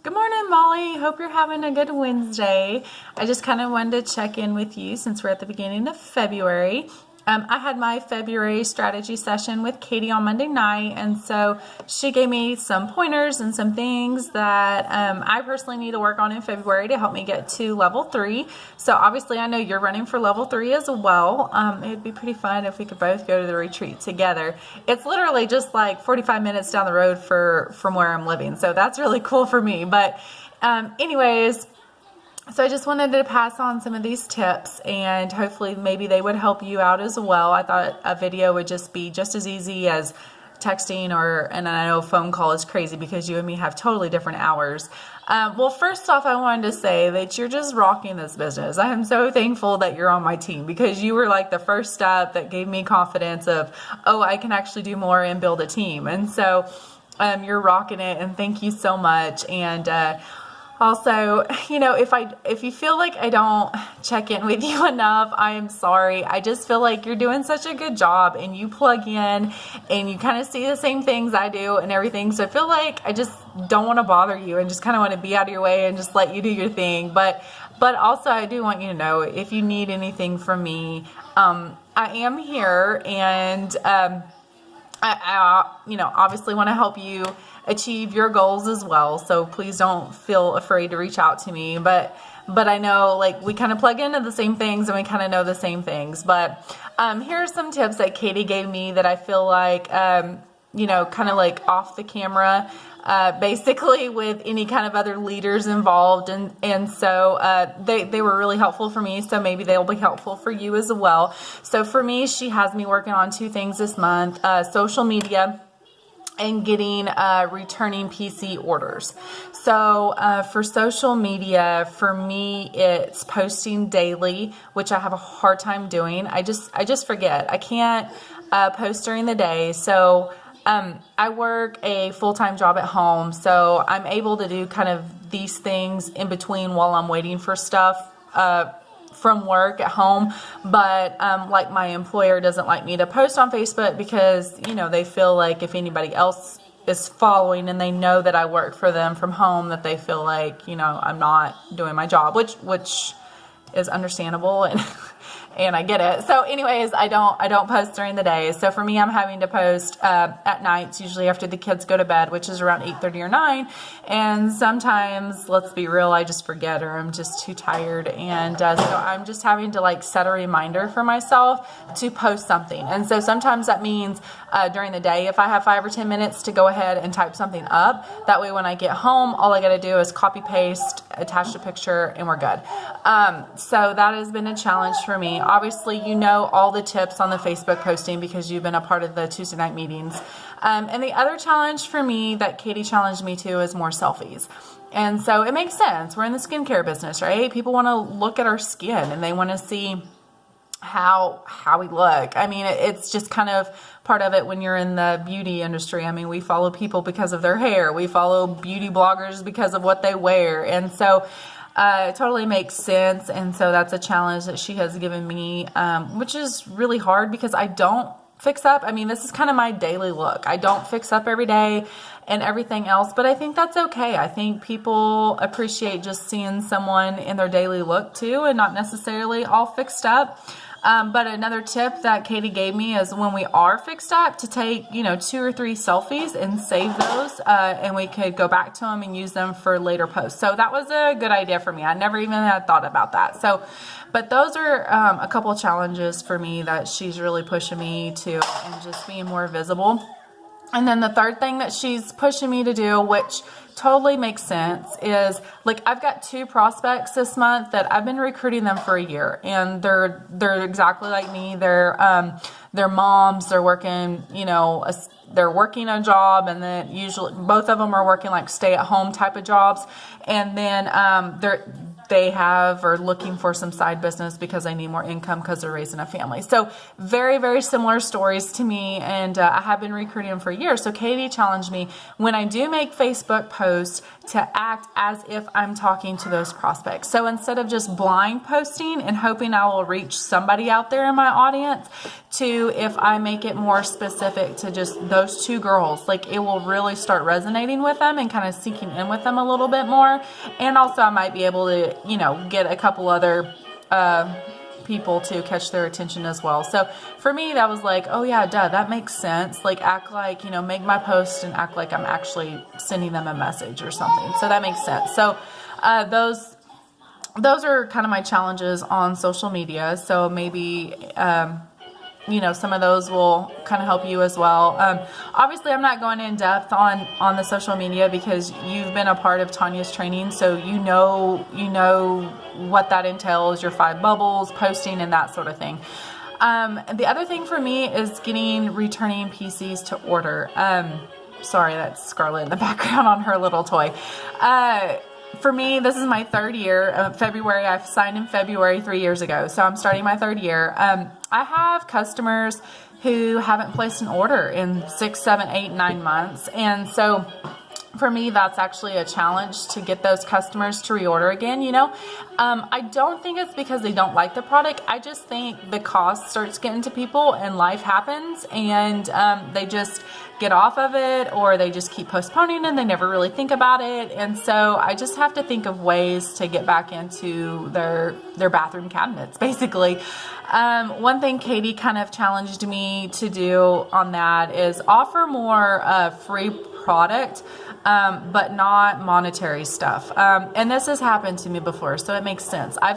Good morning, Molly. Hope you're having a good Wednesday. I just kind of wanted to check in with you since we're at the beginning of February. I had my February strategy session with Katie on Monday night, and so she gave me some pointers and some things that I personally need to work on in February to help me get to level 3. So obviously I know you're running for level 3 as well. It'd be pretty fun if we could both go to the retreat together. It's literally just like 45 minutes down the road from where I'm living, so that's really cool for me. But anyways, so I just wanted to pass on some of these tips, and hopefully maybe they would help you out as well. I thought a video would just be just as easy as texting, and I know a phone call is crazy because you and me have totally different hours. Well, first off, I wanted to say that you're just rocking this business. I am so thankful that you're on my team because you were like the first step that gave me confidence of, oh, I can actually do more and build a team. And so you're rocking it, and thank you so much. And also, if you feel like I don't check in with you enough, I am sorry. I just feel like you're doing such a good job, and you plug in and you kind of see the same things I do and everything. So I feel like I just don't want to bother you and just kind of want to be out of your way and just let you do your thing. But also I do want you to know if you need anything from me, I am here, and I obviously want to help you achieve your goals as well. So please don't feel afraid to reach out to me. But I know like we kind of plug into the same things and we kind of know the same things. But here are some tips that Katie gave me that I feel like, kind of like off the camera, basically with any kind of other leaders involved. And so they were really helpful for me. So maybe they'll be helpful for you as well. So for me, she has me working on 2 things this month, social media and getting returning PC orders. So for social media, for me, it's posting daily, which I have a hard time doing. I just forget. I can't post during the day. So I work a full-time job at home, so I'm able to do kind of these things in between while I'm waiting for stuff from work at home. But like my employer doesn't like me to post on Facebook because, they feel like if anybody else is following and they know that I work for them from home, that they feel like, I'm not doing my job, which is understandable, and I get it. So anyways, I don't post during the day. So for me, I'm having to post at nights, usually after the kids go to bed, which is around 8:30 or 9. And sometimes, let's be real, I just forget, or I'm just too tired. And so I'm just having to set a reminder for myself to post something. And so sometimes that means during the day, if I have 5 or 10 minutes to go ahead and type something up, that way when I get home, all I got to do is copy paste, attach a picture, and we're good. So that has been a challenge for me. Obviously, all the tips on the Facebook posting because you've been a part of the Tuesday night meetings. And the other challenge for me that Katie challenged me to is more selfies. And so it makes sense. We're in the skincare business, right? People want to look at our skin and they want to see how we look. I mean, it's just kind of part of it when you're in the beauty industry. I mean, we follow people because of their hair. We follow beauty bloggers because of what they wear. And so it totally makes sense. And so that's a challenge that she has given me, which is really hard because I don't fix up. I mean, this is kind of my daily look. I don't fix up every day and everything else, but I think that's okay. I think people appreciate just seeing someone in their daily look too, and not necessarily all fixed up. But another tip that Katie gave me is when we are fixed up to take, 2 or 3 selfies and save those, and we could go back to them and use them for later posts. So that was a good idea for me. I never even had thought about that. So, but those are a couple of challenges for me that she's really pushing me to, and just being more visible. And then the third thing that she's pushing me to do, which totally makes sense, is I've got 2 prospects this month that I've been recruiting them for a year, and they're exactly like me. They're moms. They're working, they're working a job, and then usually both of them are working stay-at-home type of jobs, and then they are looking for some side business because they need more income because they're raising a family. So very, very similar stories to me. And I have been recruiting for years. So Katie challenged me when I do make Facebook posts to act as if I'm talking to those prospects. So instead of just blind posting and hoping I will reach somebody out there in my audience, to if I make it more specific to just those two girls, like it will really start resonating with them and kind of sinking in with them a little bit more. And also I might be able to, get a couple other people to catch their attention as well. So for me, that was like, oh yeah, duh, that makes sense. Like act like, make my post and act like I'm actually sending them a message or something. So that makes sense. So those are kind of my challenges on social media. So maybe, some of those will kind of help you as well. Obviously, I'm not going in depth on the social media because you've been a part of Tanya's training, so you know what that entails, your 5 bubbles, posting, and that sort of thing. The other thing for me is getting returning PCs to order. Sorry, that's Scarlett in the background on her little toy. For me, this is my 3rd year. February, I signed in February 3 years ago, so I'm starting my 3rd year. I have customers who haven't placed an order in 6, 7, 8, 9 months, and so for me, that's actually a challenge to get those customers to reorder again. I don't think it's because they don't like the product. I just think the cost starts getting to people and life happens, and they just get off of it, or they just keep postponing and they never really think about it. And so I just have to think of ways to get back into their bathroom cabinets, basically. One thing Katie kind of challenged me to do on that is offer more free product, but not monetary stuff. And this has happened to me before, so it makes sense. I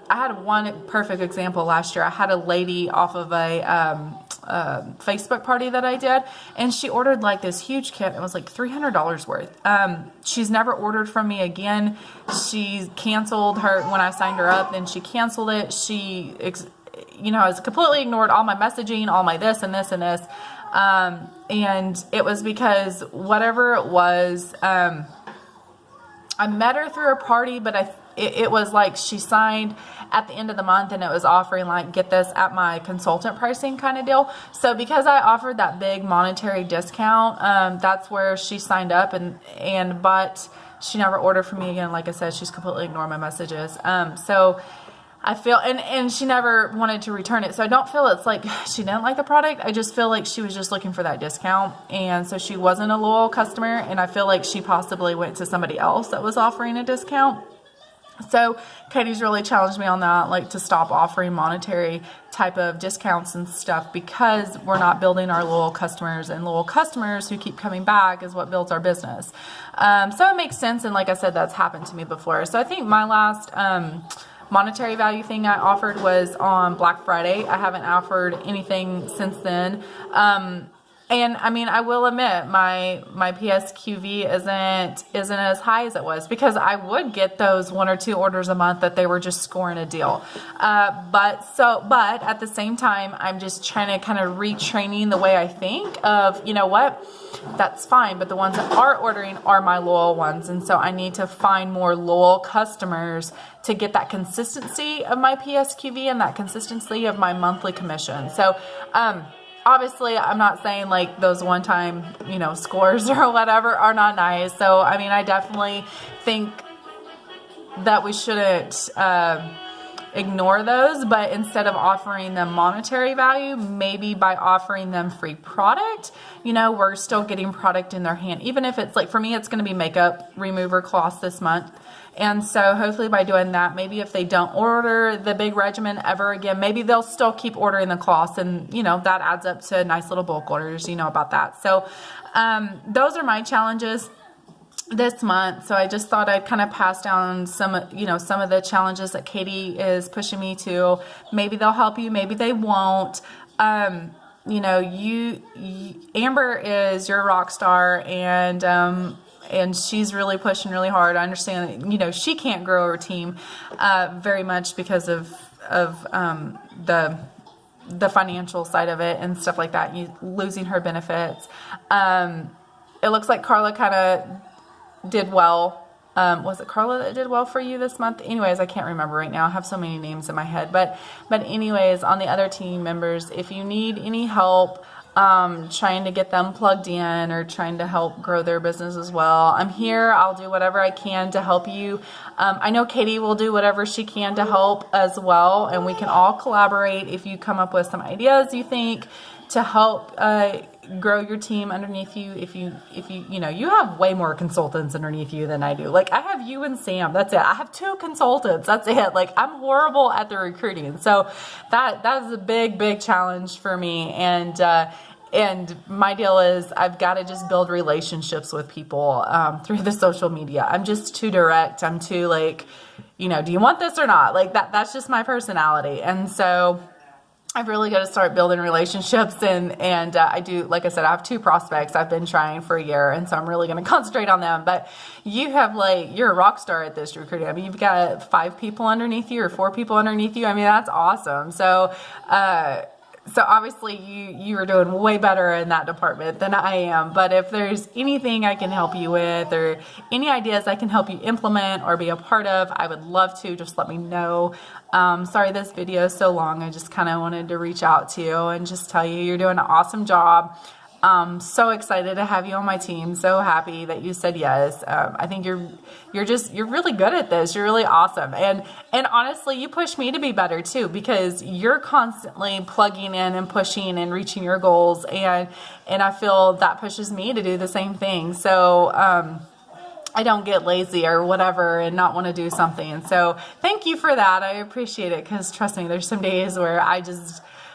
had one perfect example last year. I had a lady off of a Facebook party that I did, and she ordered like this huge kit. It was like $300 worth. She's never ordered from me again. She canceled when I signed her up, then she canceled it. She, has completely ignored all my messaging, all my this and this and this. And it was because whatever it was, I met her through a party, but it was like she signed at the end of the month, and it was offering like, get this at my consultant pricing kind of deal. So because I offered that big monetary discount, that's where she signed up, but she never ordered from me again. Like I said, she's completely ignored my messages. So I feel, and she never wanted to return it. So I don't feel it's like she didn't like the product. I just feel like she was just looking for that discount. And so she wasn't a loyal customer. And I feel like she possibly went to somebody else that was offering a discount. So Katie's really challenged me on that, like to stop offering monetary type of discounts and stuff, because we're not building our loyal customers, and loyal customers who keep coming back is what builds our business. So it makes sense. And like I said, that's happened to me before. So I think my last, monetary value thing I offered was on Black Friday. I haven't offered anything since then. And I mean, I will admit my PSQV isn't as high as it was, because I would get those 1 or 2 orders a month that they were just scoring a deal. But at the same time, I'm just trying to kind of retraining the way I think of, what, that's fine, but the ones that are ordering are my loyal ones. And so I need to find more loyal customers to get that consistency of my PSQV and that consistency of my monthly commission. So, obviously, I'm not saying like those one-time, scores or whatever are not nice. So, I mean, I definitely think that we shouldn't ignore those, but instead of offering them monetary value, maybe by offering them free product, we're still getting product in their hand. Even if it's like, for me, it's going to be makeup remover cloths this month. And so hopefully by doing that, maybe if they don't order the big regimen ever again, maybe they'll still keep ordering the cloths, and, that adds up to nice little bulk orders, about that. So, those are my challenges this month. So I just thought I'd kind of pass down some of the challenges that Katie is pushing me to. Maybe they'll help you, maybe they won't. Amber is your rock star, and she's really pushing really hard. I understand that, she can't grow her team very much because of the financial side of it and stuff like that, losing her benefits. It looks like Carla kind of did well Was it Carla that did well for you this month? Anyways, I can't remember right now. I have so many names in my head. But anyways, on the other team members, if you need any help trying to get them plugged in or trying to help grow their business as well, I'm here. I'll do whatever I can to help you. I know Katie will do whatever she can to help as well, and we can all collaborate if you come up with some ideas you think to help grow your team underneath you. If you you have way more consultants underneath you than I do. Like, I have you and Sam. That's it. I have 2 consultants. That's it. Like, I'm horrible at the recruiting. So that is a big challenge for me. And my deal is I've got to just build relationships with people through the social media. I'm just too direct. I'm too like, do you want this or not? Like that's just my personality. And so I've really got to start building relationships, and I do, like I said, I have 2 prospects I've been trying for a year, and so I'm really going to concentrate on them. But you're a rock star at this recruiting. I mean, you've got 5 people underneath you or 4 people underneath you. I mean, that's awesome. So obviously you are doing way better in that department than I am. But if there's anything I can help you with or any ideas I can help you implement or be a part of, I would love to. Just let me know. Sorry this video is so long. I just kind of wanted to reach out to you and just tell you you're doing an awesome job. So excited to have you on my team. So happy that you said yes. I think you're really good at this. You're really awesome. And honestly, you push me to be better too, because you're constantly plugging in and pushing and reaching your goals. And I feel that pushes me to do the same thing. So, I don't get lazy or whatever and not want to do something. And so thank you for that. I appreciate it, because trust me, there's some days where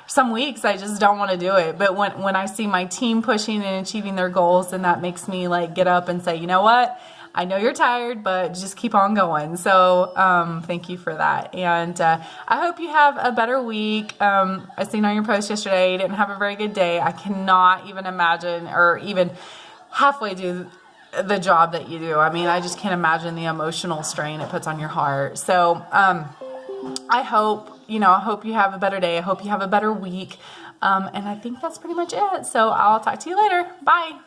some weeks I just don't want to do it. But when I see my team pushing and achieving their goals, then that makes me like get up and say, you know what? I know you're tired, but just keep on going. So thank you for that. And I hope you have a better week. I seen on your post yesterday you didn't have a very good day. I cannot even imagine or even halfway do the job that you do. I mean, I just can't imagine the emotional strain it puts on your heart. So I hope you have a better day. I hope you have a better week. And I think that's pretty much it. So I'll talk to you later. Bye.